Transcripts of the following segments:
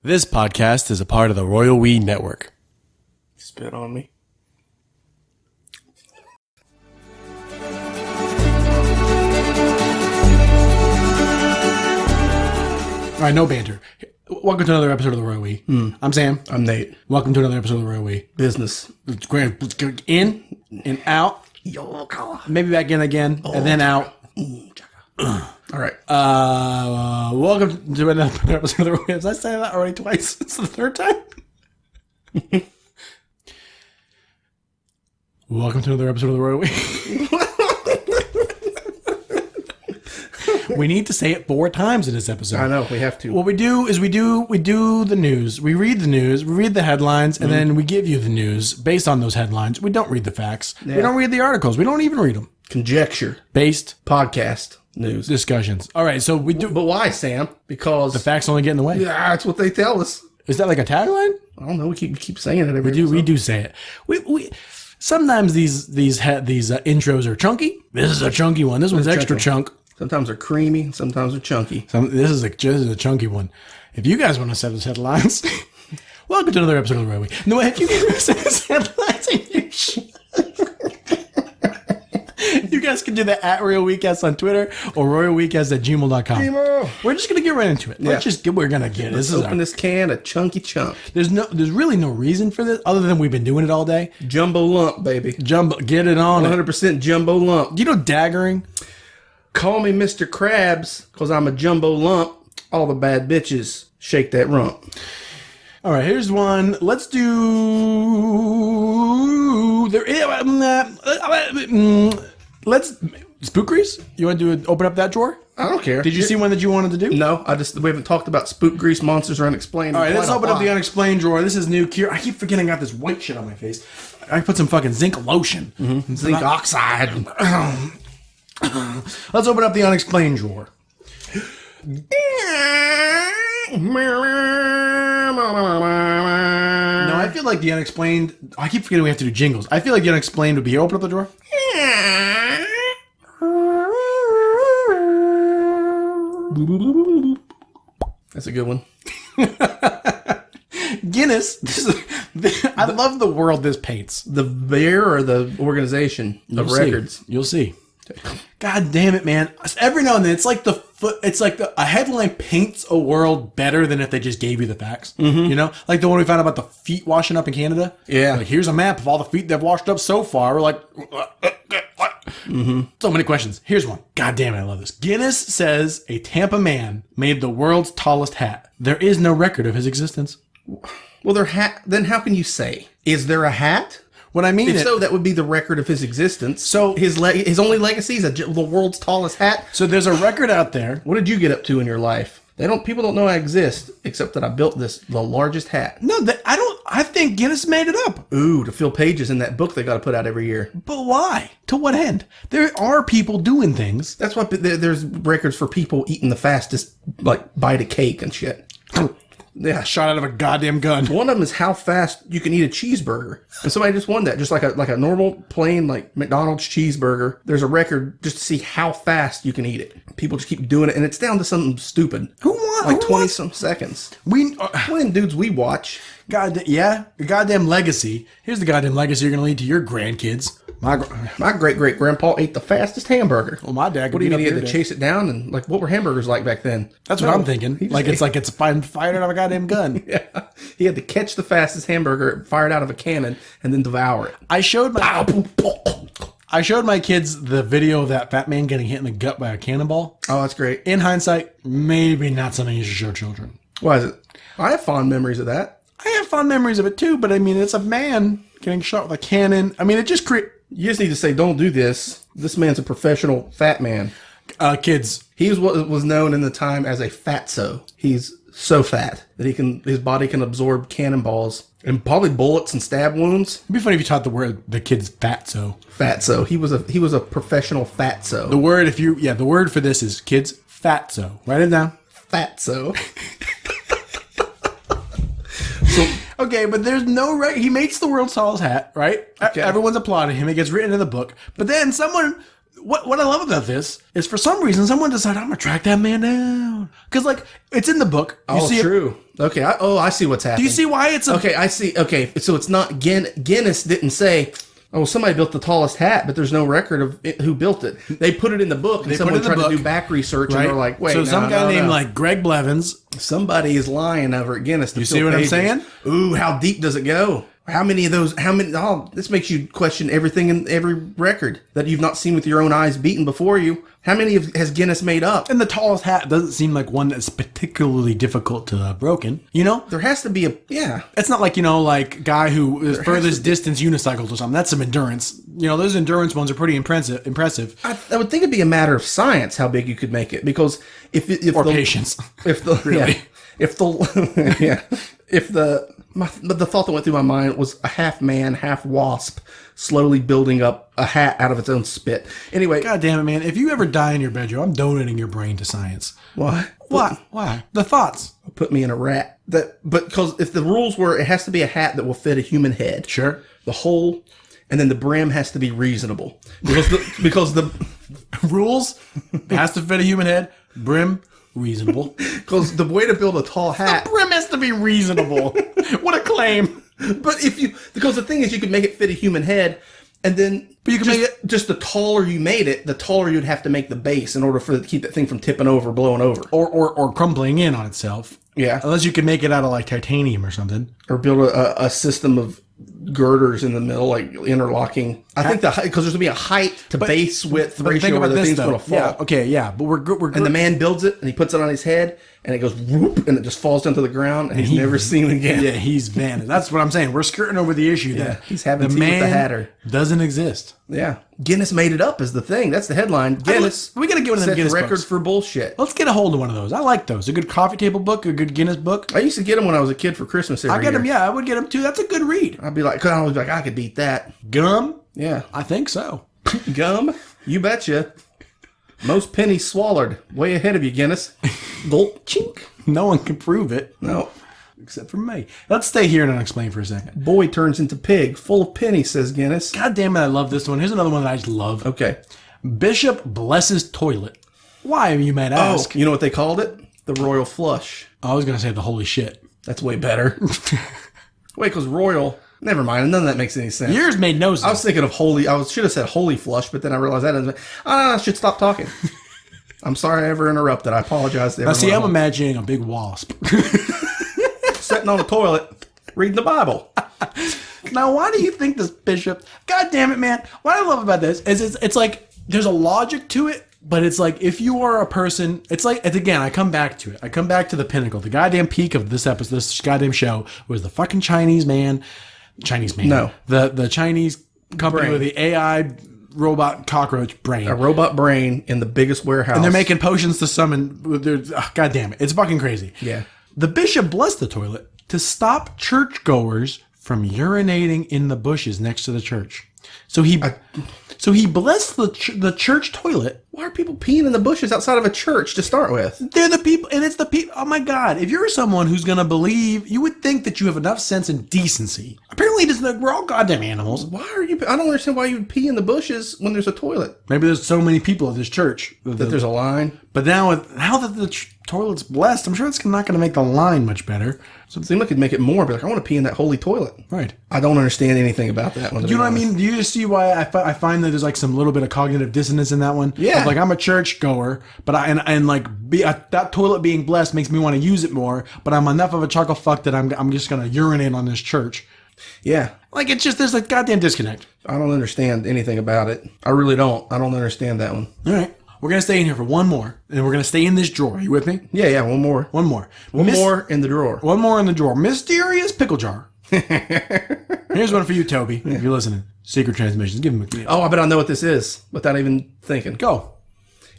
This podcast is a part of the Royal We Network. Spit on me. All right, no banter. Welcome to another episode of the Royal We. I'm Sam. I'm Nate. Welcome to another episode of the Royal We. Business. It's great. Let's go in and out. Maybe back in again and then out. All right. Welcome to another episode of the Royal We. Did I say that already twice? It's the third time. Welcome to another episode of the Royal We. We need to say it 4 times in this episode. I know, we have to. What we do is we do the news. We read the news, we read the headlines, and then we give you the news based on those headlines. We don't read the facts. Yeah. We don't read the articles. We don't even read them. Conjecture. Based Podcast. News. discussions. All right, so we do. But why, Sam? Because The facts only get in the way. yeah, that's what they tell us. Is that like a tagline? I don't know. We keep saying it every We do say it. We sometimes these intros are chunky. This is a chunky one. This one's extra chunk. Sometimes they're creamy. Sometimes they're chunky. This is a chunky one. If you guys want to set us headlines, welcome to another episode of the Royal We. No, if you guys want to set us headlines, you guys can do that at Royal Weekcast on Twitter or royalweekast@gmail.com. Emo. We're just gonna get right into it. We're gonna get it. Let's open this can a chunky chunk. There's really no reason for this other than we've been doing it all day. Jumbo lump, baby. Jumbo, get it on. 100% jumbo lump. You know daggering? Call me Mr. Krabs, because I'm a jumbo lump. All the bad bitches shake that rump. All right, here's one. Let's do. Let's Spook Grease. You want to open up that drawer? I don't care. Did you see one that you wanted to do? No, we haven't talked about Spook Grease Monsters Are Unexplained. All right, let's open up the unexplained drawer. This is new. I keep forgetting I got this white shit on my face. I put some fucking zinc lotion. Zinc oxide. Let's open up the unexplained drawer. No, I feel like the unexplained. I keep forgetting we have to do jingles. I feel like the unexplained would be open up the drawer. That's a good one. Guinness. I love the world this paints. The bear or the organization of records? You'll see. God damn it, man! Every now and then, it's like a headline paints a world better than if they just gave you the facts. You know, like the one we found about the feet washing up in Canada. Yeah. Like, here's a map of all the feet they've washed up so far. We're like, so many questions. Here's one. God damn it, I love this. Guinness says a Tampa man made the world's tallest hat. There is no record of his existence. Well, then how can you say? Is there a hat? What I mean If so, that would be the record of his existence. So his only legacy is the world's tallest hat. So there's a record out there. What did you get up to in your life? People don't know I exist, except that I built the largest hat. No, I think Guinness made it up. Ooh, to fill pages in that book they got to put out every year. But why? To what end? There are people doing things. That's why there's records for people eating the fastest, like, bite of cake and shit. Yeah. Shot out of a goddamn gun. One of them is how fast you can eat a cheeseburger. And somebody just won that. Just like a normal, plain, like, McDonald's cheeseburger. There's a record just to see how fast you can eat it. People just keep doing it, and it's down to something stupid. Who won? Like 20-some seconds. One of them dudes we watch. The goddamn legacy. Here's the goddamn legacy you're going to lead to your grandkids. My great-great-grandpa ate the fastest hamburger. Well, my dad could What do you mean he had to day. chase it down? And, like, what were hamburgers like back then? That's what I'm thinking. It's fired out of a goddamn gun. Yeah. He had to catch the fastest hamburger fired out of a cannon and then devour it. I showed my kids the video of that fat man getting hit in the gut by a cannonball. Oh, that's great. In hindsight, maybe not something you should show children. Why is it? I have fond memories of that. I have fond memories of it too, but I mean, it's a man getting shot with a cannon. I mean, it just creates... You just need to say, don't do this. This man's a professional fat man. Kids. He was what was known in the time as a fatso. He's so fat that his body can absorb cannonballs and probably bullets and stab wounds. It'd be funny if you taught the kids fatso. Fatso. He was a professional fatso. The word for this is kids fatso. Write it down. Fatso. Okay, but there's no right. He makes the world's tallest hat, right? Okay. Everyone's applauding him. It gets written in the book. But then someone what I love about this is for some reason someone decided I'm gonna track that man down because like it's in the book. You see true. Okay. I see what's happening. Do you see why it's Okay, I see. Okay, so it's not Guinness didn't say, oh, somebody built the tallest hat, but there's no record of who built it. They put it in the book, and someone tried to do back research, and they're like, wait, so some guy named like Greg Blevins. Somebody is lying over at Guinness. You see what I'm saying? Ooh, how deep does it go? How many of those? Oh, this makes you question everything in every record that you've not seen with your own eyes beaten before you. How many has Guinness made up? And the tallest hat doesn't seem like one that's particularly difficult to broken. You know, there has to be a It's not like like guy who is furthest distance unicycles or something. That's some endurance. Those endurance ones are pretty impressive. I would think it'd be a matter of science how big you could make it because if patience. If the really. Yeah, if the yeah if the thought that went through my mind was a half man, half wasp slowly building up a hat out of its own spit. Anyway. God damn it, man. If you ever die in your bedroom, I'm donating your brain to science. Why? Why? The thoughts. Put me in a rat. But because if the rules were it has to be a hat that will fit a human head. Sure. The whole, and then the brim has to be reasonable. Because the rules has to fit a human head. Brim, reasonable. Because the way to build a tall hat. The brim has to be reasonable. What a claim. But because the thing is you could make it fit a human head and then but you can make it just the taller you made it, the taller you'd have to make the base in order to keep that thing from tipping over, blowing over. Or crumbling in on itself. Yeah. Unless you can make it out of like titanium or something. Or build a system of girders in the middle, like interlocking. I think because there's going to be a height to base width ratio where the thing's going to fall. Yeah, okay, yeah. But we're and the man builds it and he puts it on his head and it goes whoop and it just falls down to the ground and he's never seen again. Yeah, he's vanished. That's what I'm saying. We're skirting over the issue that he's having the tea man with the Hatter. Doesn't exist. Yeah. Guinness made it up is the thing. That's the headline. Guinness. We got to get one of them Guinness record books. for bullshit. Let's get a hold of one of those. I like those. A good coffee table book, a good Guinness book. I used to get them when I was a kid for Christmas every year. Them, yeah. I would get them too. That's a good read. I'd be like, cause I was like, I could beat that. Gum? Yeah. I think so. Gum? You betcha. Most pennies swallowed. Way ahead of you, Guinness. Gulp. Chink. No one can prove it. No. Except for me. Let's stay here and unexplain for a second. Boy turns into pig. Full of pennies, says Guinness. God damn it, I love this one. Here's another one that I just love. Okay. Bishop blesses toilet. Why, you might ask? You know what they called it? The royal flush. I was going to say the holy shit. That's way better. Wait, because royal... Never mind. None of that makes any sense. Yours made no sense. I was thinking of holy... I should have said holy flush, but then I realized that doesn't... I should stop talking. I'm sorry I ever interrupted. I apologize to everyone. Now, see, I'm imagining a big wasp. Sitting on the toilet, reading the Bible. Now, why do you think this bishop... God damn it, man. What I love about this is it's like there's a logic to it, but it's like if you are a person... It's like, again, I come back to it. I come back to the pinnacle. The goddamn peak of this episode, this goddamn show was the fucking Chinese man. No. The Chinese company Brain. with the AI robot cockroach brain. A robot brain in the biggest warehouse. And they're making potions to summon. God damn it. It's fucking crazy. Yeah. The bishop blessed the toilet to stop churchgoers from urinating in the bushes next to the church. So he blessed the church toilet. Why are people peeing in the bushes outside of a church to start with? They're the people, and it's the people. Oh my God. If you're someone who's going to believe, you would think that you have enough sense and decency. Apparently, we're all goddamn animals. Why are you... I don't understand why you would pee in the bushes when there's a toilet. Maybe there's so many people at this church. That there's a line. But now that the toilet's blessed, I'm sure it's not going to make the line much better. So it seemed like it'd make it more. Be like, I want to pee in that holy toilet. Right. I don't understand anything about that one. You know what I mean? Do you just see why I find that there's like some little bit of cognitive dissonance in that one? Yeah. Of like I'm a church goer, but that toilet being blessed makes me want to use it more. But I'm enough of a chuckle fuck that I'm just gonna urinate on this church. Yeah. Like it's just there's a goddamn disconnect. I don't understand anything about it. I really don't. I don't understand that one. All right. We're going to stay in here for one more, and we're going to stay in this drawer. Are you with me? Yeah, one more. One more. One more in the drawer. One more in the drawer. Mysterious pickle jar. Here's one for you, Toby, if you're listening. Secret transmissions. Give him a... Oh, I bet I know what this is without even thinking. Go.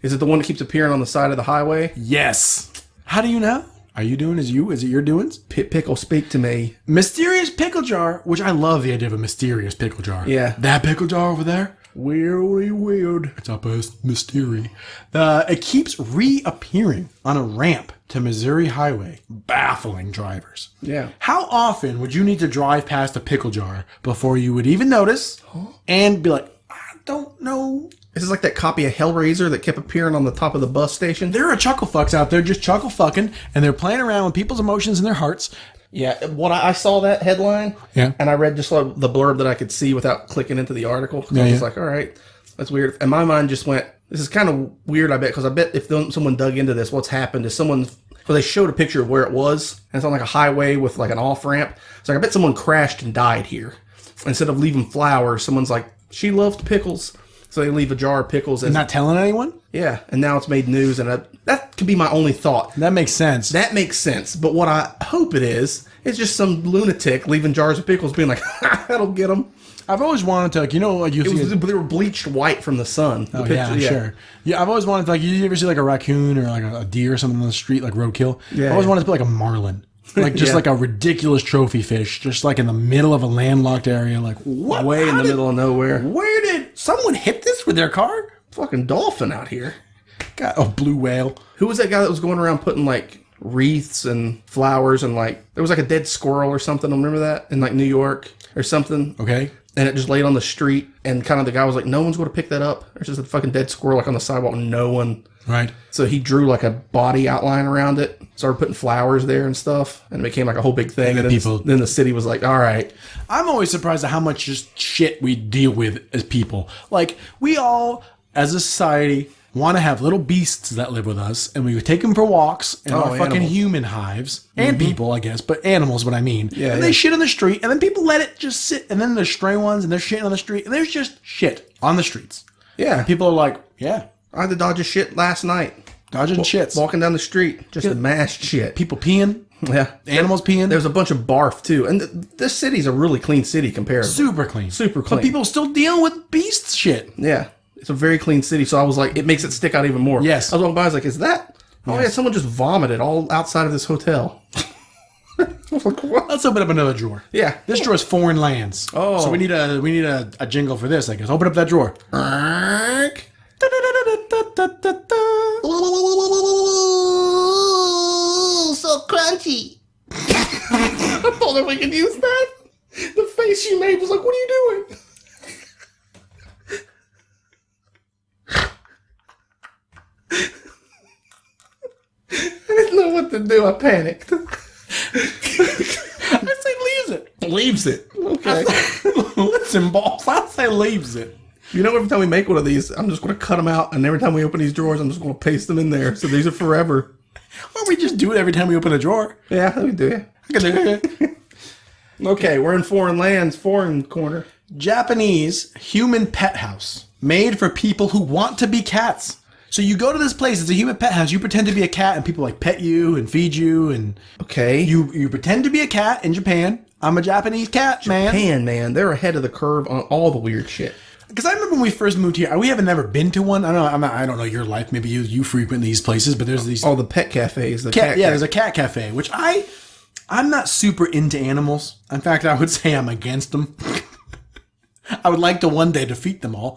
Is it the one that keeps appearing on the side of the highway? Yes. How do you know? Are you doing as you? Is it your doings? Pickle, speak to me. Mysterious pickle jar, which I love the idea of a mysterious pickle jar. Yeah. That pickle jar over there? Weird. It's up as mystery. It keeps reappearing on a ramp to Missouri Highway, baffling drivers. Yeah. How often would you need to drive past a pickle jar before you would even notice and be like, I don't know This is like that copy of Hellraiser that kept appearing on the top of the bus station. There are chuckle fucks out there just chuckle fucking, and they're playing around with people's emotions in their hearts. Yeah, when I saw that headline, and I read just like the blurb that I could see without clicking into the article, I was like, all right, that's weird. And my mind just went, this is kind of weird, I bet, because I bet if someone dug into this, what's happened is because they showed a picture of where it was, and it's on like a highway with like an off-ramp. So I bet someone crashed and died here. Instead of leaving flowers, someone's like, she loved pickles. So they leave a jar of pickles. And not telling anyone? Yeah, and now it's made news, and that could be my only thought. That makes sense. That makes sense. But what I hope it is just some lunatic leaving jars of pickles being like, that'll get them. I've always wanted to, like, they were bleached white from the sun. Oh, sure. Yeah, I've always wanted to, like, you ever see, like, a raccoon or, like, a deer or something on the street, like, roadkill? Yeah. I always wanted to put, like, a marlin. Like, just like a ridiculous trophy fish, just, like, in the middle of a landlocked area. Like, what? Way in the middle of nowhere. Where did someone hit this with their car? Fucking dolphin out here. Got a blue whale. Who was that guy that was going around putting, like, wreaths and flowers and, like, there was, like, a dead squirrel or something. Remember that? In, like, New York or something. Okay. And it just laid on the street, and kind of the guy was like, no one's going to pick that up. There's just a fucking dead squirrel, like, on the sidewalk. No one. Right. So he drew, like, a body outline around it, started putting flowers there and stuff, and it became, like, a whole big thing. And then the city was like, all right. I'm always surprised at how much just shit we deal with as people. Like, we all, as a society, want to have little beasts that live with us, and we would take them for walks in our fucking human hives. And people, I guess, but animals, what I mean. Yeah, and they shit on the street, and then people let it just sit, and then there's stray ones, and they're shitting on the street, and there's just shit on the streets. Yeah. And people are like, yeah. I had to dodge a shit last night. Dodging shits. Walking down the street, just a mashed shit. People peeing. Yeah. Animals peeing. There's a bunch of barf, too. And this city's a really clean city compared. Super clean. Super clean. But people still dealing with beast shit. Yeah. It's a very clean city, so I was like, it makes it stick out even more. Yes. I was walking by, I was like, is that? Oh, yeah, someone just vomited all outside of this hotel. I was like, what? Let's open up another drawer. Yeah. This drawer is foreign lands. Oh. So we need a jingle for this, I guess. Open up that drawer. Ooh, so crunchy. I thought if we could use that. The face you made was like, what are you doing? I didn't know what to do. I panicked. I say leaves it. Leaves it. Okay. Listen, balls. I say leaves it. You know, every time we make one of these, I'm just going to cut them out, and every time we open these drawers, I'm just going to paste them in there. So these are forever. Why don't we just do it every time we open a drawer? Yeah, let me do it. I can do it. Okay, we're in foreign lands, foreign corner. Japanese human pet house made for people who want to be cats. So you go to this place, it's a human pet house, you pretend to be a cat, and people like pet you and feed you, and okay, you pretend to be a cat in Japan. I'm a Japanese cat, man. Japan, man, they're ahead of the curve on all the weird shit. Because I remember when we first moved here, we haven't never been to one. I don't know your life. Maybe you frequent these places, but there's these. Oh, the pet cafes. There's a cat cafe, which I'm not super into animals. In fact, I would say I'm against them. I would like to one day defeat them all.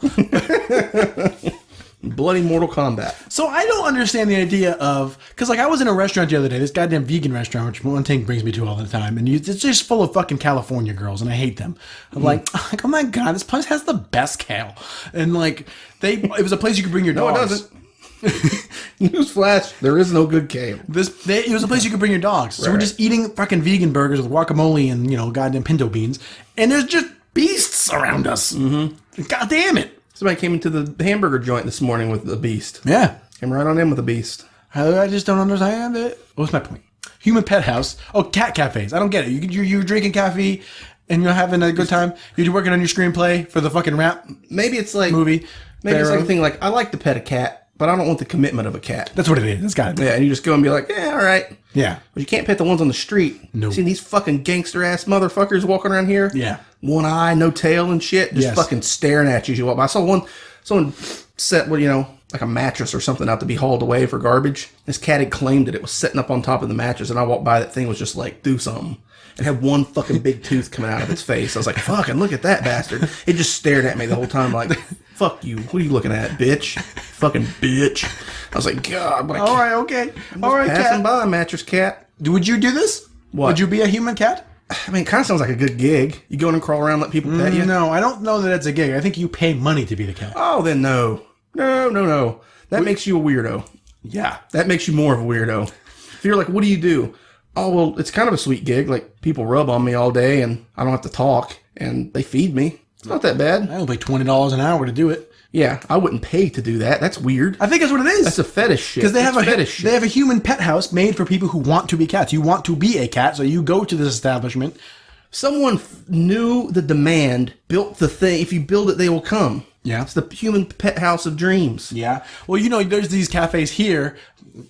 Bloody Mortal Kombat. So I don't understand the idea of, because like I was in a restaurant the other day, this goddamn vegan restaurant, which one thing brings me to all the time, and it's just full of fucking California girls, and I hate them. I'm like, oh my god, this place has the best kale, and like it was a place you could bring your dogs. No, it doesn't. Newsflash: there is no good kale. It was a place you could bring your dogs. So we're just eating fucking vegan burgers with guacamole and goddamn pinto beans, and there's just beasts around us. Mm-hmm. God damn it. Somebody came into the hamburger joint this morning with a beast. Yeah. Came right on in with a beast. I just don't understand it. What's my point? Human pet house. Oh, cat cafes. I don't get it. You're drinking coffee and you're having a good time. You're working on your screenplay for the fucking rap. Maybe it's like movie. Maybe it's like a thing like, I like to pet a cat, but I don't want the commitment of a cat. That's what it is. It's got it. Yeah, and you just go and be like, yeah, all right. Yeah. But you can't pet the ones on the street. No. See these fucking gangster ass motherfuckers walking around here? Yeah. One eye, no tail and shit. Just fucking staring at you as you walk by. I saw someone set, like a mattress or something out to be hauled away for garbage. This cat had claimed that it was sitting up on top of the mattress, and I walked by, that thing was just like, do something. It had one fucking big tooth coming out of its face. I was like, fucking look at that bastard. It just stared at me the whole time like, fuck you. What are you looking at, bitch? Fucking bitch. I was like, God. All right, okay. All right, passing by, mattress cat. Would you do this? What? Would you be a human cat? I mean, it kind of sounds like a good gig. You go in and crawl around, let people pet you. No, I don't know that it's a gig. I think you pay money to be the cat. Oh, then no. No. That makes you a weirdo. Yeah. That makes you more of a weirdo. If you're like, what do you do? Oh, well, it's kind of a sweet gig. Like, people rub on me all day, and I don't have to talk, and they feed me. It's not that bad. I only pay $20 an hour to do it. Yeah, I wouldn't pay to do that. That's weird. I think that's what it is. That's a fetish shit. Because they have fetish they have a human pet house made for people who want to be cats. You want to be a cat, so you go to this establishment. Someone knew the demand, built the thing. If you build it, they will come. Yeah. It's the human pet house of dreams. Yeah. Well, there's these cafes here.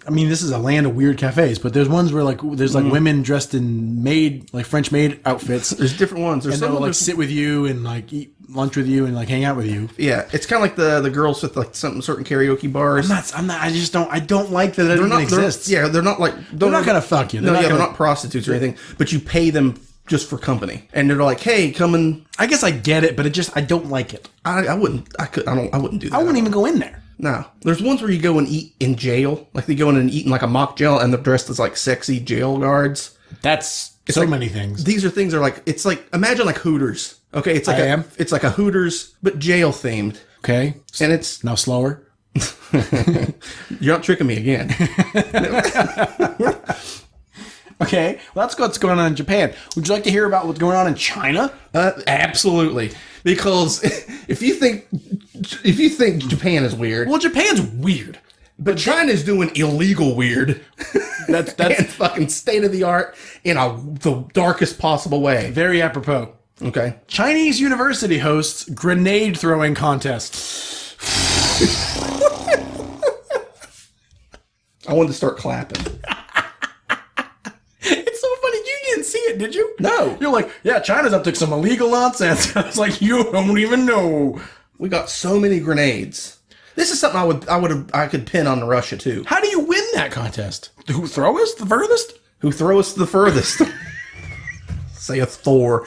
I mean, this is a land of weird cafes, but there's ones where there's women dressed in French maid outfits. There's different ones. There's and some they'll sit with you and eat lunch with you and hang out with you. Yeah, it's kind of like the girls with some certain karaoke bars. I don't like that it even exists. They're not like they're not gonna fuck you. They're not prostitutes or anything. But you pay them just for company, and they're like, "Hey, come and." I guess I get it, but I don't like it. I wouldn't do that. I wouldn't even go in there. No, there's ones where you go and eat in jail, like they go in and eat in like a mock jail, and they're dressed as like sexy jail guards. That's It's so like, many things. These are things that are like, it's like, imagine like Hooters. Okay, it's like it's like a Hooters, but jail themed. Okay, And it's now slower. You're not tricking me again. Okay, well, that's what's going on in Japan. Would you like to hear about what's going on in China? Absolutely, because if you think Japan is weird, Well, Japan's weird. but China's doing illegal weird. That's and fucking state of the art in the darkest possible way. very apropos. Okay. Chinese university hosts grenade throwing contest. I wanted to start clapping. It's so funny. You didn't see it, did you? No. You're like, yeah, China's up to some illegal nonsense. I was like, you don't even know. We got so many grenades. This is something I could pin on Russia too. How do you win that contest? Who throw us the furthest? Who throw us the furthest? Say a Thor.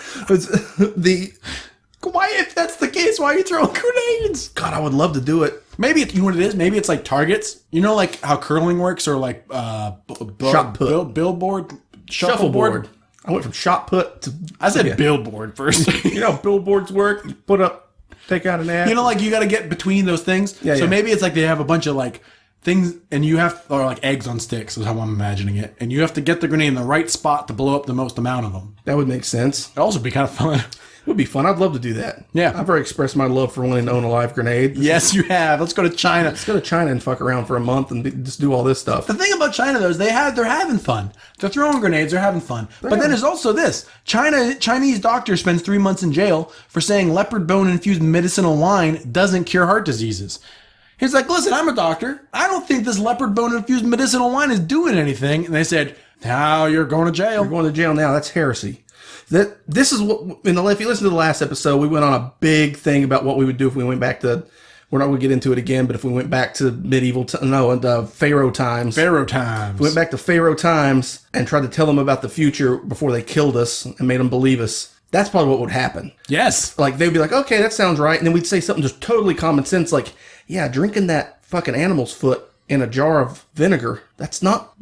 Why, if that's the case, why are you throwing grenades? God, I would love to do it. Maybe you know what it is. Maybe it's like targets. You know, like how curling works, or like Shot put. billboard, Shuffleboard. I went from shot put to. I said billboard first. You know how billboards work? You put up, take out an ad. You know, like you got to get between those things. Yeah, so yeah. maybe it's like they have a bunch of like things, and you have, or like eggs on sticks is how I'm imagining it, and you have to get the grenade in the right spot to blow up the most amount of them. That would make sense. It'd also be kind of fun. It would be fun. I'd love to do that. Yeah. I've already expressed my love for wanting to own a live grenade. Yes, you have. Let's go to China. Let's go to China and fuck around for a month and just do all this stuff. The thing about China, though, is they're having fun. They're throwing grenades. They're having fun. But then there's also this. Chinese doctor spends 3 months in jail for saying leopard bone infused medicinal wine doesn't cure heart diseases. He's like, listen, I'm a doctor. I don't think this leopard bone infused medicinal wine is doing anything. And they said, now you're going to jail. You're going to jail now. That's heresy. This is what, if you listen to the last episode, we went on a big thing about what we would do if we went back to, we're not going to get into it again, but if we went back to Pharaoh times. Pharaoh times. We went back to Pharaoh times and tried to tell them about the future before they killed us and made them believe us. That's probably what would happen. Yes. Like, they'd be like, okay, that sounds right. And then we'd say something just totally common sense, like, yeah, drinking that fucking animal's foot in a jar of vinegar, it's not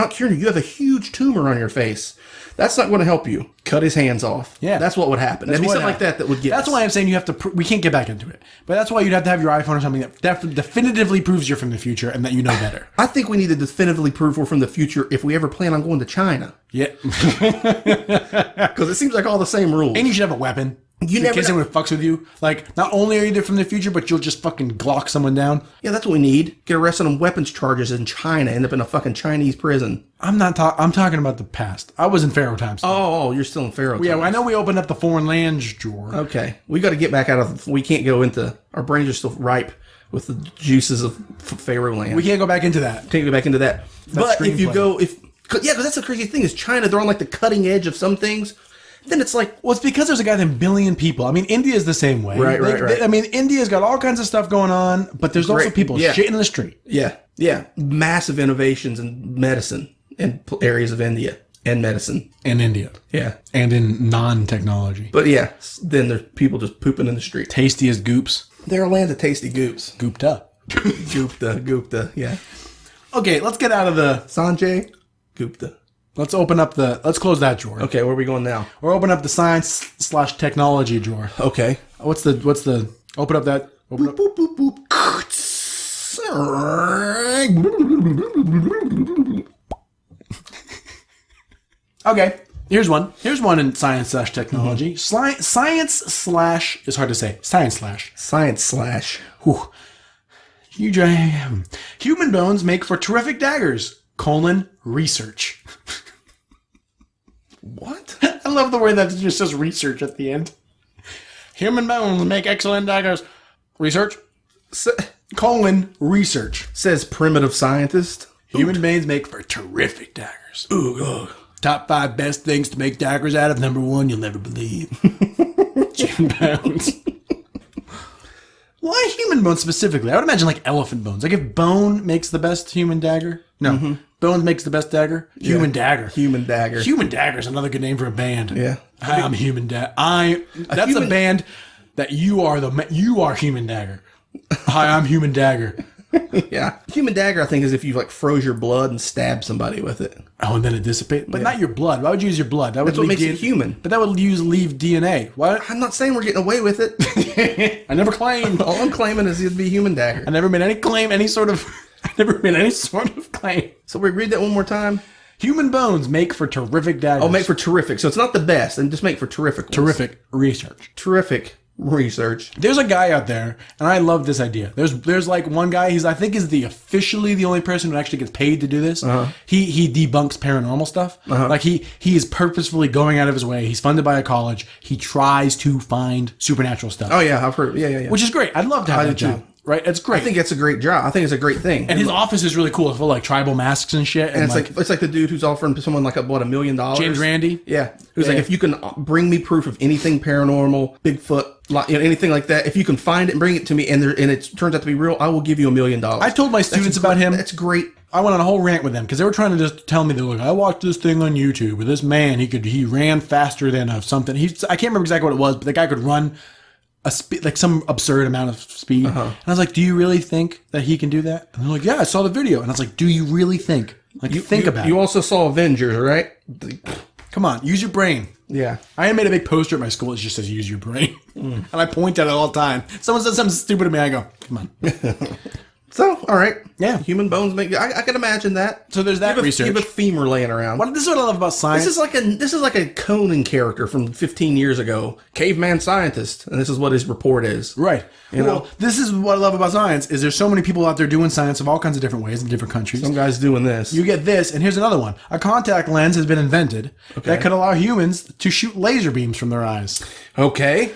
curing you. You have a huge tumor on your face. That's not going to help you. Cut his hands off. Yeah. That's what would happen. That'd be something like that would get That's us. why I'm saying you have to, we can't get back into it. But that's why you'd have to have your iPhone or something that definitively proves you're from the future and that you know better. I think we need to definitively prove we're from the future if we ever plan on going to China. Yeah. Because it seems like all the same rules. And you should have a weapon. You in never case know. anyone fucks with you. Like, not only are you from the future, but you'll just fucking Glock someone down. Yeah, that's what we need. Get arrested on weapons charges in China. End up in a fucking Chinese prison. I'm talking about the past. I was in Pharaoh times. Oh, you're still in Pharaoh Yeah, times. I know we opened up the foreign lands drawer. Okay. We got to get back out of... We can't go into... Our brains are still ripe with the juices of Pharaoh land. We can't go back into that. Can't go back into that. But if you screenplay. go... because that's the crazy thing is China, they're on like the cutting edge of some things. Then it's like... Well, it's because there's a goddamn billion people. I mean, India's the same way. Right. I mean, India's got all kinds of stuff going on, but there's also people shitting in the street. Yeah. Massive innovations in medicine in areas of India and medicine. And India. Yeah. And in non-technology. But yeah, then there's people just pooping in the street. Tasty as goops. They're a land of tasty goops. Gooped up. Gupta, yeah. Okay, let's get out of the... Sanjay Gupta. Let's close that drawer. Okay, where are we going now? Or open up the science/technology drawer. Okay. Open up that. Open up. Boop, boop, boop. Okay. Here's one in science/technology. Science/ is hard to say. Science/. Whew. Human bones make for terrific daggers. Research. What? I love the way that it just says research at the end. Human bones make excellent daggers. Research. Research. Says primitive scientist. Human bones make for terrific daggers. Ooh. Top 5 best things to make daggers out of. Number 1, you'll never believe. Human bones. Why human bones specifically? I would imagine like elephant bones. Like if bone makes the best human dagger. No. Bones makes the best dagger. Human dagger. Human dagger. Human dagger is another good name for a band. Yeah. Hi, I'm Human Dagger. That's a band that you are Human Dagger. Hi, I'm Human Dagger. Yeah. Human dagger, I think, is if you like froze your blood and stabbed somebody with it. Oh, and then it dissipates? But not your blood. Why would you use your blood? That's what makes it human. But that would leave DNA. What? I'm not saying we're getting away with it. I never claimed. All I'm claiming is it'd be human dagger. I never made any claim, any sort of claim. So we read that one more time. Human bones make for terrific daggers. Oh, make for terrific. So it's not the best, and just make for terrific ones. Terrific research. Terrific research. There's a guy out there, and I love this idea. There's like one guy. I think is officially the only person who actually gets paid to do this. He debunks paranormal stuff. Like he is purposefully going out of his way. He's funded by a college. He tries to find supernatural stuff. Oh yeah, I've heard. Yeah. Which is great. I'd love to have that job. Right? It's great. I think it's a great job. I think it's a great thing. And his office is really cool. It's full of like tribal masks and shit. And it's like the dude who's offering someone like $1 million. James Randi. Yeah. Who's like, if you can bring me proof of anything paranormal, Bigfoot, anything like that, if you can find it and bring it to me and it turns out to be real, I will give you $1 million. I told my students about him. That's great. I went on a whole rant with them because they were trying to just tell me, they're like, I watched this thing on YouTube with this man. He ran faster than something. I can't remember exactly what it was, but the guy could run like some absurd amount of speed. And I was like, do you really think that he can do that? And they're like, yeah, I saw the video. And I was like, do you really think? Like, think about it. You also saw Avengers, right? Come on, use your brain. Yeah. I made a big poster at my school that just says, use your brain. And I point at it all the time. Someone says something stupid to me, I go, come on. So, all right. Yeah. Human bones make... I can imagine that. So there's that research. You have a femur laying around. This is what I love about science. This is like a Conan character from 15 years ago. Caveman scientist. And this is what his report is. Right. Well, this is what I love about science, is there's so many people out there doing science of all kinds of different ways in different countries. Some guy's doing this. You get this, and here's another one. A contact lens has been invented that could allow humans to shoot laser beams from their eyes. Okay.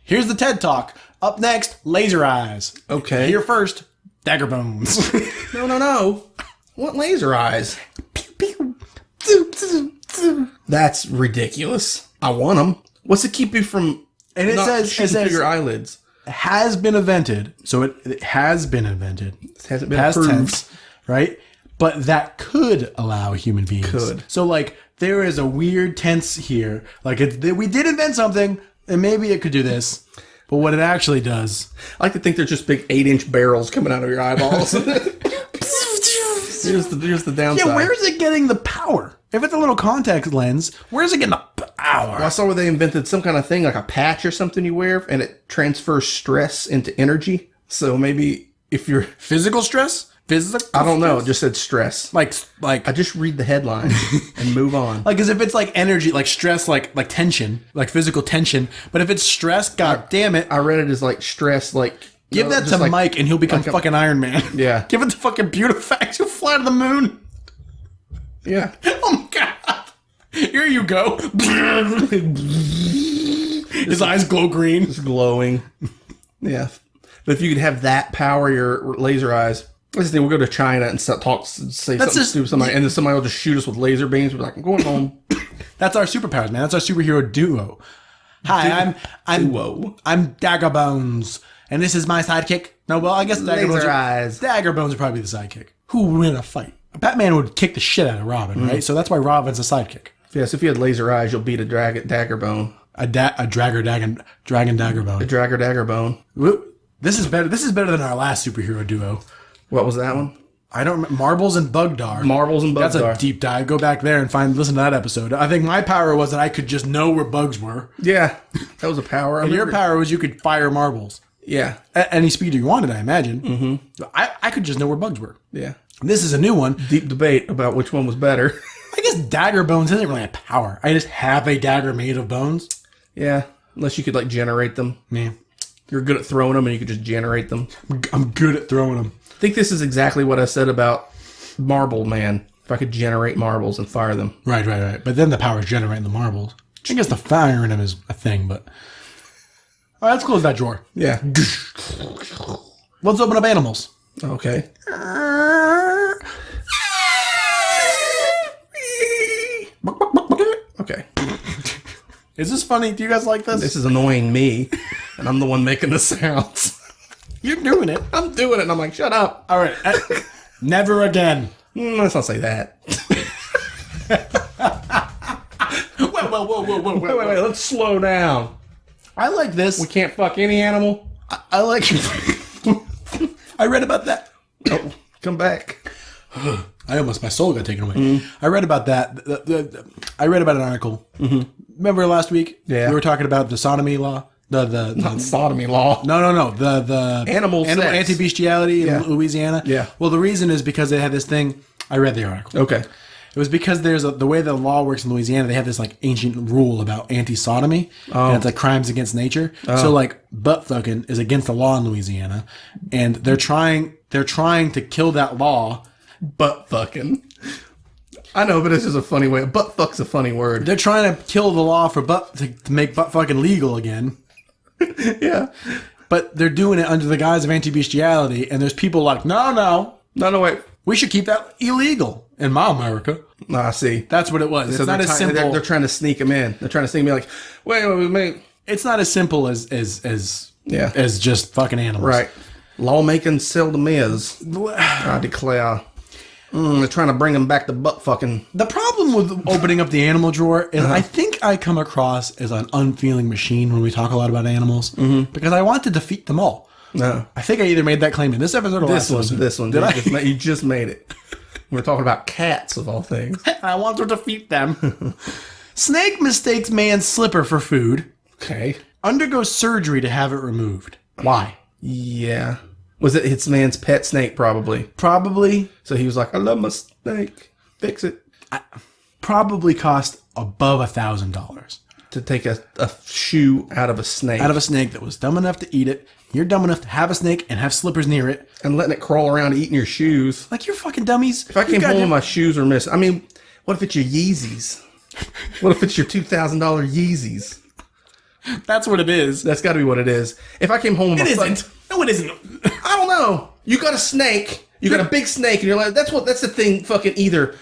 Here's the TED Talk. Up next, laser eyes. Okay. Here first, Dagger Bones. No. What laser eyes? That's ridiculous. I want them. What's to keep you from shooting through your eyelids? Has been invented. So it has been invented. It hasn't been Past approved. tense, right? But that could allow human beings. Could. So like there is a weird tense here. Like we did invent something, and maybe it could do this. But what it actually does... I like to think they're just big 8-inch barrels coming out of your eyeballs. Here's the downside. Yeah, where is it getting the power? If it's a little contact lens, where is it getting the power? Well, I saw where they invented some kind of thing, like a patch or something you wear, and it transfers stress into energy. So maybe if you're... Physical stress? I don't know. It just said stress. Like I just read the headline and move on. Like as if it's like energy, like stress, like tension, like physical tension. But if it's stress, god damn it. I read it as like stress, like give that to Mike and he'll become fucking Iron Man. Yeah. Give it to fucking Beautifacts. He'll fly to the moon. Yeah. Oh my god. Here you go. His eyes glow green. It's glowing. Yeah. But if you could have that power, your laser eyes. Let's say we'll go to China and say something stupid to somebody, and then somebody will just shoot us with laser beams. We're like, I'm going home. That's our superpowers, man. That's our superhero duo. Hi, I'm Dagger Bones, and this is my sidekick. No, well, I guess Dagger Bones are probably the sidekick. Who would win a fight? Batman would kick the shit out of Robin, right? So that's why Robin's a sidekick. Yes, if you had laser eyes, you'll beat a Dagger Bone. A dragon Dagger Bone. A Dagger Bone. This is better. This is better than our last superhero duo. What was that one? I don't remember. Marbles and Bugdar. Marbles and That's Bugdar. a deep dive. Go back there and listen to that episode. I think my power was that I could just know where bugs were. Yeah, that was a power. And your power was you could fire marbles. Yeah. At any speed you wanted, I imagine. Mm-hmm. I could just know where bugs were. Yeah. This is a new one. Deep debate about which one was better. I guess Dagger Bones isn't really a power. I just have a dagger made of bones. Yeah, unless you could like generate them. Yeah. You're good at throwing them and you could just generate them. I'm good at throwing them. I think this is exactly what I said about Marble Man. If I could generate marbles and fire them. Right. But then the power is generating the marbles. I guess the firing them is a thing, but... All right, let's close that drawer. Yeah. Let's open up animals. Okay. Okay. Is this funny? Do you guys like this? This is annoying me, and I'm the one making the sounds. You're doing it. I'm doing it, and I'm like, shut up. All right. Never again. Let's not say that. Whoa. Wait, let's slow down. I like this. We can't fuck any animal. I like I read about that. Oh, come back. My soul got taken away. I read about that. I read about an article. Remember last week? Yeah. We were talking about the sodomy law. Not sodomy law. No. The Animal sex. anti-bestiality in Yeah. Louisiana. Yeah. Well, the reason is because they had this thing. I read the article. Okay. It was because there's the way the law works in Louisiana. They have this like ancient rule about anti-sodomy, and it's like crimes against nature. So like butt fucking is against the law in Louisiana, and they're trying to kill that law. Butt fucking. I know, but this is a funny way. Butt fuck's a funny word. They're trying to kill the law for to make butt fucking legal again. Yeah. But they're doing it under the guise of anti-bestiality, and there's people like, no, Wait. we should keep that illegal in my America. I see. That's what it was. It's So not as simple. They're trying to sneak him in. They're trying to sneak me like, wait. It's not as simple as just fucking animals. Right. Lawmaking seldom is. I declare. They're trying to bring him back to butt fucking. The problem with opening up the animal drawer is I think I come across as an unfeeling machine when we talk a lot about animals because I want to defeat them all. No. I think I either made that claim in this episode or This one. Did I? You just made it. We're talking about cats of all things. I want to defeat them. Snake mistakes man's slipper for food. Okay. Undergoes surgery to have it removed. Why? Yeah. Was it its man's pet snake, probably? Probably. So he was like, I love my snake. Fix it. Probably cost above $1,000. To take a shoe out of a snake. Out of a snake that was dumb enough to eat it. You're dumb enough to have a snake and have slippers near it. And letting it crawl around eating your shoes. Like, you're fucking dummies. If I came home and my shoes were missing. I mean, what if it's your Yeezys? What if it's your $2,000 Yeezys? That's what it is. That's got to be what it is. If I came home and It isn't. No, it isn't. I don't know. You got a snake. You got a big snake, and you're like, that's the thing. Fucking either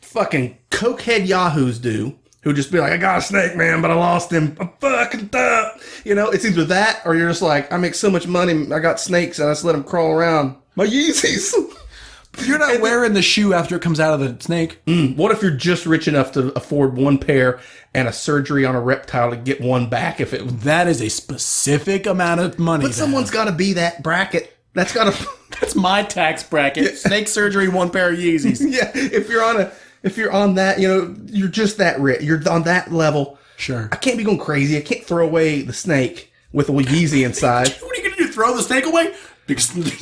fucking cokehead yahoos do, who just be like, I got a snake, man, but I lost him. I'm fucking up. You know, it's either that or you're just like, I make so much money, I got snakes, and I just let them crawl around my Yeezys. You're not wearing the shoe after it comes out of the snake. What if you're just rich enough to afford one pair and a surgery on a reptile to get one back? If it, That is a specific amount of money. but someone's got to be that bracket. That's got to. That's my tax bracket. Snake surgery, one pair of Yeezys. Yeah, if you're on that, you know, you're just that rich. You're on that level. Sure. I can't be going crazy. I can't throw away the snake with a Yeezy inside. What are you going to do? Throw the snake away?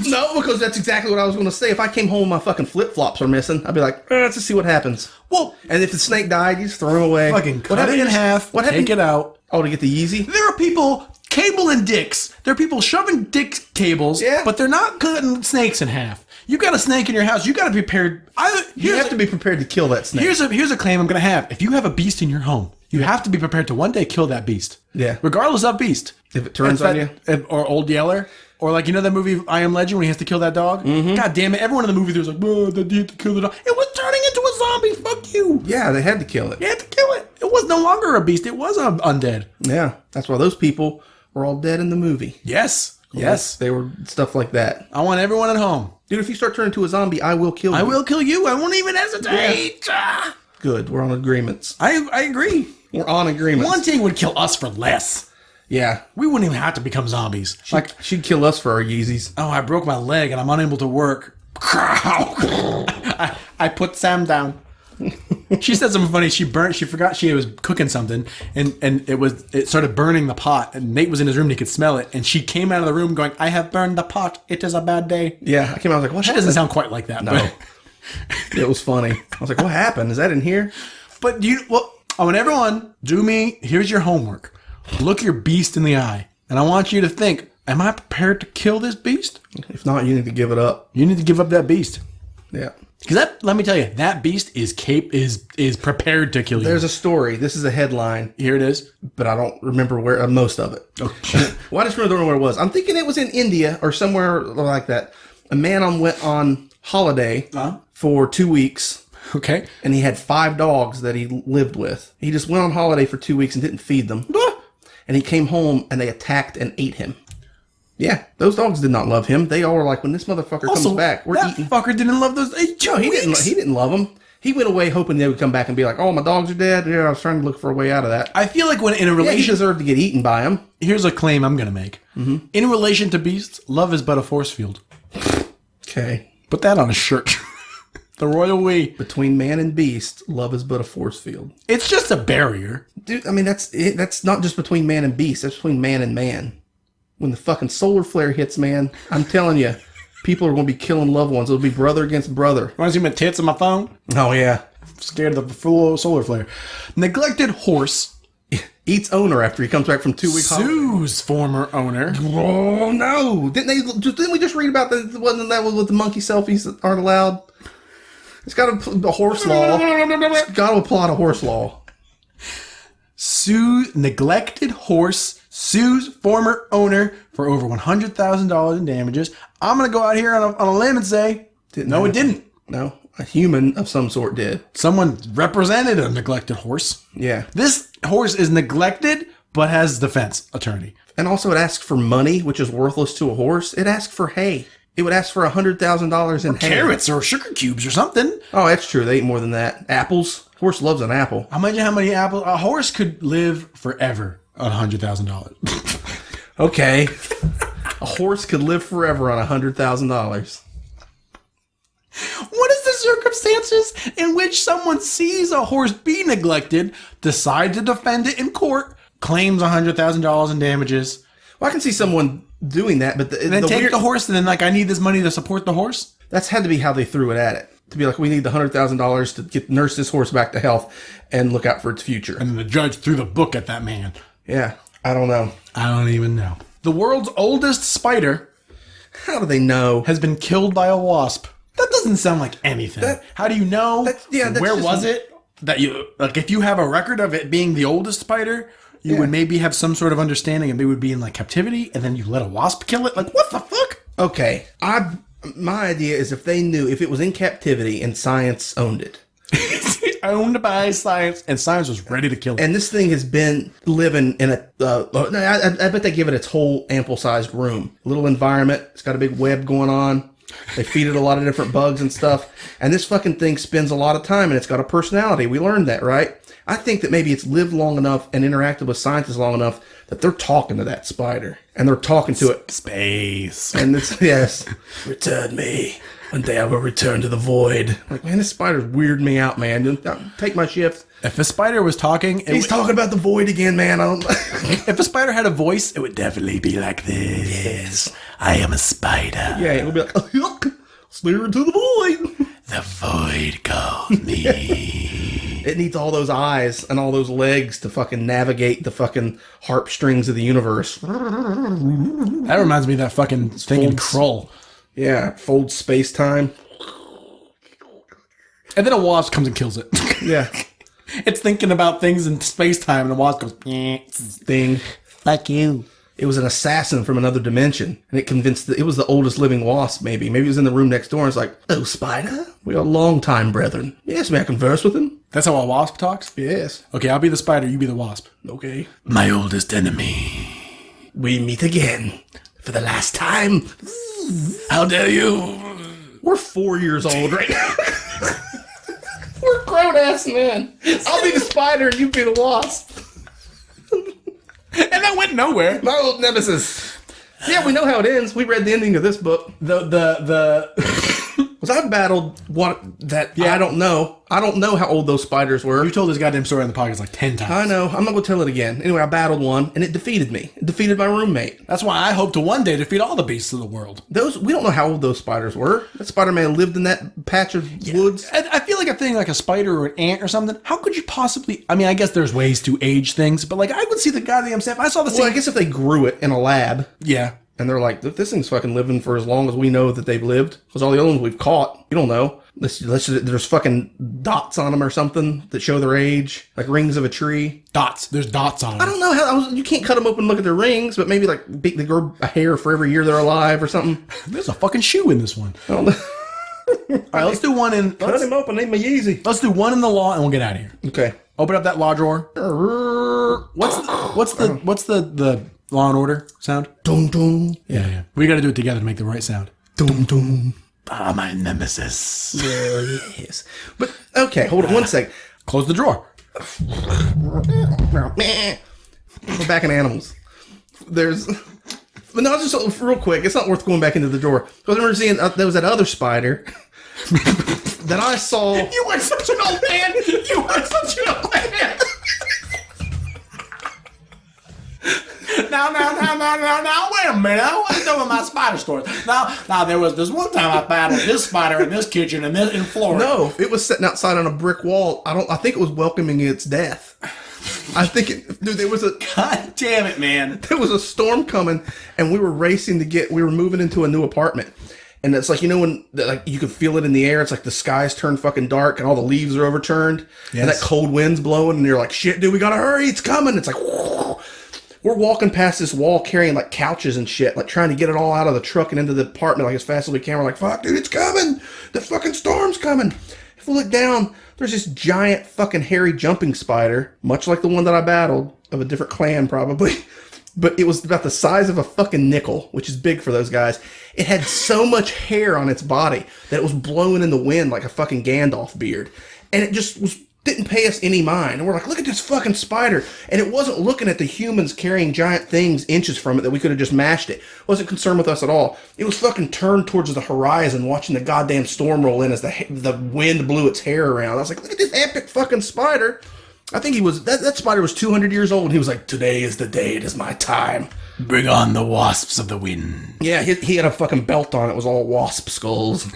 No, because that's exactly what I was going to say. If I came home and my fucking flip-flops are missing, I'd be like, let's just see what happens. Well, And if the snake died, you just throw him away. fucking cut it in half, What take happened? it out. Oh, to get the Yeezy? There are people cabling dicks. There are people shoving dick cables, Yeah. but they're not cutting snakes in half. You got a snake in your house. You got to be prepared. You have to be prepared to kill that snake. Here's a claim I'm going to have. If you have a beast in your home, you have to be prepared to one day kill that beast. Yeah. Regardless of beast. If it turns on you. Or Old Yeller. Or like, you know that movie I Am Legend when he has to kill that dog? Mm-hmm. God damn it. Everyone in the movie there's like, oh, they had to kill the dog. It was turning into a zombie. Fuck you. Yeah, they had to kill it. You had to kill it. It was no longer a beast. It was undead. Yeah, that's why those people were all dead in the movie. Yes. Yes. They were stuff like that. I want everyone at home. Dude, if you start turning into a zombie, I will kill you. I will kill you. I won't even hesitate. Ah. Good, we're on agreements. I agree. We're on agreements. One thing would kill us for less. Yeah. We wouldn't even have to become zombies. She'd kill us for our Yeezys. Oh, I broke my leg and I'm unable to work. I put Sam down. She said something funny. She forgot she was cooking something, and it started burning the pot. And Nate was in his room and he could smell it. And she came out of the room going, "I have burned the pot. It is a bad day." Yeah, I came out, I was like, what She happened? doesn't sound quite like that. No. But, It was funny. I was like, what happened? Is that in here? but I want everyone, here's your homework. Look your beast in the eye. And I want you to think, am I prepared to kill this beast? If not, you need to give it up. You need to give up that beast. Yeah. Because let me tell you, that beast is prepared to kill you. There's a story. This is a headline, Here it is. but I don't remember where most of it. Okay. Well, I just don't remember where it was. I'm thinking it was in India or somewhere like that. A man went on holiday for 2 weeks, Okay. and he had 5 dogs that he lived with. He just went on holiday for 2 weeks and didn't feed them. And he came home, and they attacked and ate him. Yeah, those dogs did not love him. They all were like, when this motherfucker comes back, we're that eating. fucker didn't love those. No, he didn't love them. He went away hoping they would come back and be like, "Oh, my dogs are dead." Yeah, I was trying to look for a way out of that. I feel like when in a Yeah, he relation, deserved to get eaten by him. here's a claim I'm gonna make. Mm-hmm. In relation to beasts, love is but a force field. Okay. Put that on a shirt. The royal we. Between man and beast, love is but a force field. It's just a barrier. Dude, I mean, that's not just between man and beast. That's between man and man. When the fucking solar flare hits, man, I'm telling you, people are going to be killing loved ones. It'll be brother against brother. Want to see my tits on my phone? Oh, yeah. Scared of the full solar flare. Neglected horse. Eats owner after he comes back from 2 week holiday. Sues former owner. Oh, no. Didn't we just read about wasn't that with the monkey selfies that aren't allowed? It's got a horse law. It's got to apply to horse law. Neglected horse sues former owner for over $100,000 in damages. I'm going to go out here on a limb and say, it didn't. No, a human of some sort did. Someone represented a neglected horse. Yeah. This horse is neglected, but has defense attorney. And also it asks for money, which is worthless to a horse. It asks for hay. It would ask for $100,000 in hay. Carrots or sugar cubes or something. Oh, that's true. They eat more than that. Apples. Horse loves an apple. Imagine how many apples. A horse could live forever on $100,000. Okay. A horse could live forever on $100,000. What is the circumstances in which someone sees a horse be neglected, decides to defend it in court, claims $100,000 in damages, Well, I can see someone doing that, but and then take the horse and then I need this money to support the horse? That's had to be how they threw it at it. To be like, we need the $100,000 to nurse this horse back to health and look out for its future. And then the judge threw the book at that man. Yeah, I don't know. I don't even know. The world's oldest spider How do they know? has been killed by a wasp. That doesn't sound like anything. How do you know? That's Where just- was it? That you like, if you have a record of it being the oldest spider, you would maybe have some sort of understanding, and it would be in like captivity, and then you let a wasp kill it. Like, what the fuck? Okay, my idea is if they knew, if it was in captivity and science owned it, Owned by science, and science was ready to kill it. and this thing has been living in a, I bet they give it its whole ample-sized room, little environment. It's got a big web going on. They feed it a lot of different bugs and stuff, and this fucking thing spends a lot of time, and it's got a personality. We learned that, right? I think that maybe it's lived long enough and interacted with scientists long enough that they're talking to that spider, and they're talking to it. Space. And it's, yes, return me. One day I will return to the void. Like, man, this spider's weirding me out, man. Take my shift. If a spider was talking, He's talking about the void again, man. I don't. if a spider had a voice, it would definitely be like this. Yes, I am a spider. Yeah, it would be like, stare into the void. The void calls me. It needs all those eyes and all those legs to fucking navigate the fucking harp strings of the universe. That reminds me of that fucking thing in Krull. Yeah, fold space time. And then a wasp comes and kills it. Yeah, It's thinking about things in space time, and the wasp goes, thing. fuck you. It was an assassin from another dimension, and it convinced that it was the oldest living wasp. Maybe it was in the room next door. And it's like, oh, spider, we are long-time brethren. Yes, may I converse with him? That's how a wasp talks? Yes. Okay, I'll be the spider, you be the wasp. Okay. My oldest enemy. We meet again for the last time. How dare you? We're 4 years old right now. We're grown-ass men. I'll be the spider and you be the wasp. And that went nowhere. My old nemesis. Yeah, we know how it ends. We read the ending of this book. The Because I've battled I don't know. I don't know how old those spiders were. You told this goddamn story on the podcast like 10 times. I know. I'm not going to tell it again. Anyway, I battled one, and it defeated me. It defeated my roommate. That's why I hope to one day defeat all the beasts of the world. We don't know how old those spiders were. That Spider-Man lived in that patch of woods. I feel like a thing like a spider or an ant or something. How could you possibly... I mean, I guess there's ways to age things, but like I would see the goddamn stuff. I saw the Well, I guess if they grew it in a lab, Yeah. and they're like, this thing's fucking living for as long as we know that they've lived. Because all the other ones we've caught, you don't know. There's fucking dots on them or something that show their age, like rings of a tree. Dots. There's dots on them. I don't know how you can't cut them open and look at their rings, but maybe like they grow a hair for every year they're alive or something. There's a fucking shoe in this one. I don't know. All right, let's do one in... Cut him open, name me Yeezy. Let's do one in the law and we'll get out of here. Okay. Open up that law drawer. What's the Law and Order sound? Dum dum. Yeah. We got to do it together to make the right sound. Dum dum. Ah, my nemesis. Yes. But okay, hold on one sec. Close the drawer. We're back in animals. But no, just real quick. It's not worth going back into the drawer. Because I remember seeing there was that other spider that I saw. You are such an old man. You are such an old man. Now, wait a minute. I want to know my spider stories. Now, there was this one time I battled this spider in this kitchen and this in Florida. No, it was sitting outside on a brick wall. I think it was welcoming its death. God damn it, man. There was a storm coming, and we were racing we were moving into a new apartment. And it's like, when like you can feel it in the air. It's like the skies turn fucking dark and all the leaves are overturned. Yes. And that cold wind's blowing, and you're like, shit, dude, we gotta hurry. It's coming. It's like, whoo. We're walking past this wall carrying like couches and shit, like trying to get it all out of the truck and into the apartment like as fast as we can. We're like, fuck, dude, it's coming. The fucking storm's coming. If we look down, there's this giant fucking hairy jumping spider, much like the one that I battled, of a different clan probably. But it was about the size of a fucking nickel, which is big for those guys. It had so much hair on its body that it was blowing in the wind like a fucking Gandalf beard. And it just didn't pay us any mind. And we're like, look at this fucking spider. And it wasn't looking at the humans carrying giant things inches from it that we could have just mashed it. It wasn't concerned with us at all. It was fucking turned towards the horizon watching the goddamn storm roll in as the wind blew its hair around. I was like, look at this epic fucking spider. I think that spider was 200 years old. And he was like, today is the day. It is my time. Bring on the wasps of the wind. Yeah, he had a fucking belt on. It was all wasp skulls.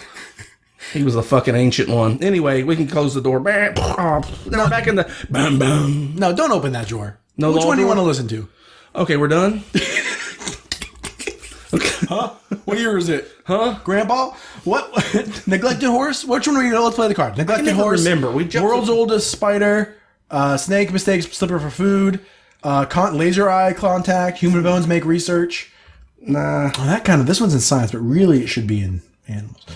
He was the fucking ancient one. Anyway, we can close the door. Now we're back in the... Bam, bam. No, don't open that drawer. No, which one do you want to listen to? Okay, we're done. Okay. Huh? What year is it? Huh? Grandpa? What? Neglected horse? Which one were you? Let's play the card. Neglected horse. Remember, world's oldest spider. Snake mistakes slipper for food. Laser eye contact. Human bones make research. Nah. Oh, this one's in science, but really it should be in animals.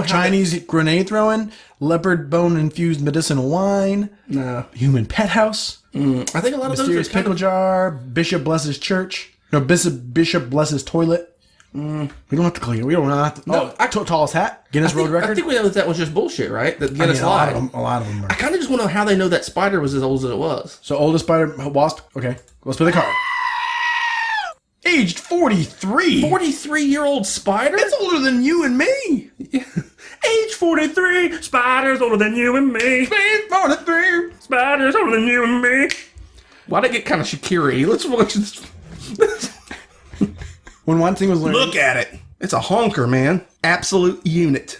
Chinese grenade throwing. Leopard bone infused medicinal wine. Nah. Human pet house. I think a lot of mysterious those are pickle jar. Bishop blesses church. No, Bishop blesses toilet. We don't have to clean it. We don't have to. No, tallest hat. Guinness World Record. I think we know that was just bullshit, right? That Guinness lied. A lot of them are. I kind of just want to know how they know that spider was as old as it was. So oldest spider, wasp. Okay, let's play the card. Aged 43. 43-year-old spider? It's older than you and me. Age 43. Spider's older than you and me. Age 43. Spider's older than you and me. Why'd I get kind of Shakira? Let's watch this. When one thing was learned. Look at it. It's a honker, man. Absolute unit.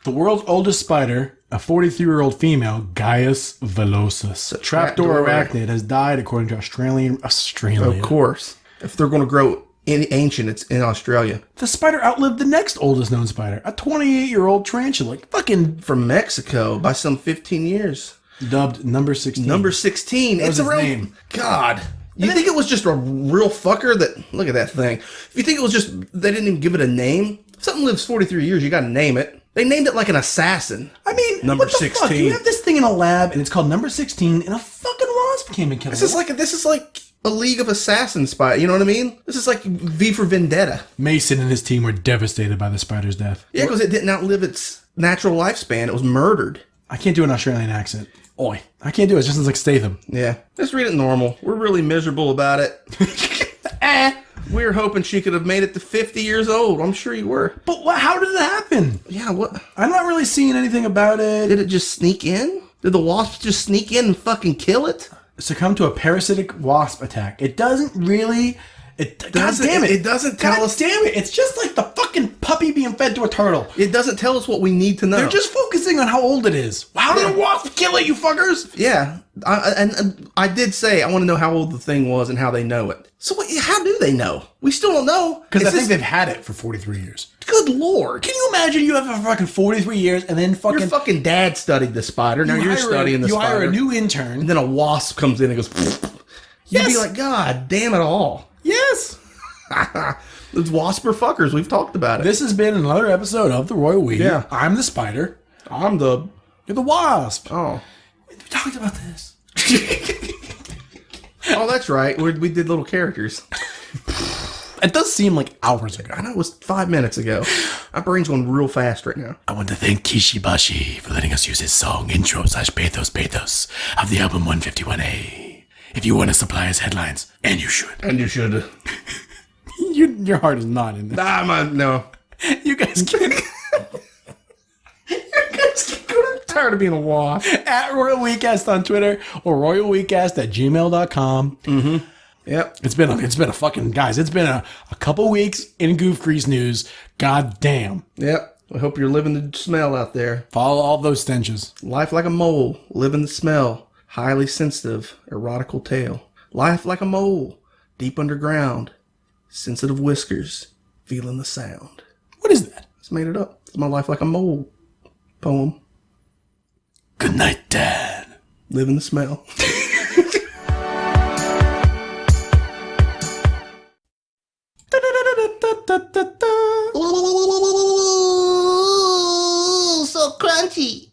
The world's oldest spider, a 43-year-old female, Guiness Records. A trapdoor arachnid has died according to Australia. Of course. If they're going to grow ancient, it's in Australia. The spider outlived the next oldest known spider, a 28-year-old tarantula. Fucking from Mexico by some 15 years. Dubbed number 16. Number 16. It's a real name. God. You think it was just a real fucker that... Look at that thing. If you think it was just... They didn't even give it a name. If something lives 43 years, you got to name it. They named it like an assassin. I mean, number what the 16. Fuck? You have this thing in a lab, and it's called number 16, and a fucking wasp came and killed it. This is like a League of Assassins spy. You know what I mean? This is like V for Vendetta. Mason and his team were devastated by the spider's death. Yeah, because it didn't outlive its natural lifespan. It was murdered. I can't do an Australian accent. Oi. I can't do it. It just sounds like Statham. Yeah. Let's read it normal. We're really miserable about it. We were hoping she could have made it to 50 years old. I'm sure you were. But how did it happen? Yeah, what? I'm not really seeing anything about it. Did it just sneak in? Did the wasp just sneak in and fucking kill it? Succumb to a parasitic wasp attack. It doesn't really... God damn it. It doesn't tell us. God damn it. It's just like the fucking puppy being fed to a turtle. It doesn't tell us what we need to know. They're just focusing on how old it is. How did a wasp kill it, you fuckers? Yeah. And I did say I want to know how old the thing was and how they know it. So how do they know? We still don't know. Because I think they've had it for 43 years. Good Lord. Can you imagine you have it for fucking 43 years and then fucking... Your fucking dad studied the spider. Now you're studying the spider. You hire a new intern. And then a wasp comes in and goes... You'd be like, God damn it all. Yes. Those wasp are fuckers. We've talked about it. This has been another episode of The Royal We. Yeah. I'm the spider. I'm the... You're the wasp. Oh. We talked about this. Oh, that's right. We did little characters. It does seem like hours ago. I know it was 5 minutes ago. My brain's going real fast right now. I want to thank Kishibashi for letting us use his song intro / pathos of the album 151A. If you want to supply his headlines, and you should. And you should. Your heart is not in this. No. You guys can... Tired of being a wasp. At Royal WeCast on Twitter or royalwecast@gmail.com. Mm-hmm. Yep. It's been a fucking... Guys, it's been a couple weeks in Goof Grease news. God damn. Yep. I hope you're living the smell out there. Follow all those stenches. Life like a mole. Living the smell. Highly sensitive. Erotical tale. Life like a mole. Deep underground. Sensitive whiskers. Feeling the sound. What is that? It's made it up. It's my life like a mole poem. Good night, Dad. Living the smell. Ooh, so crunchy.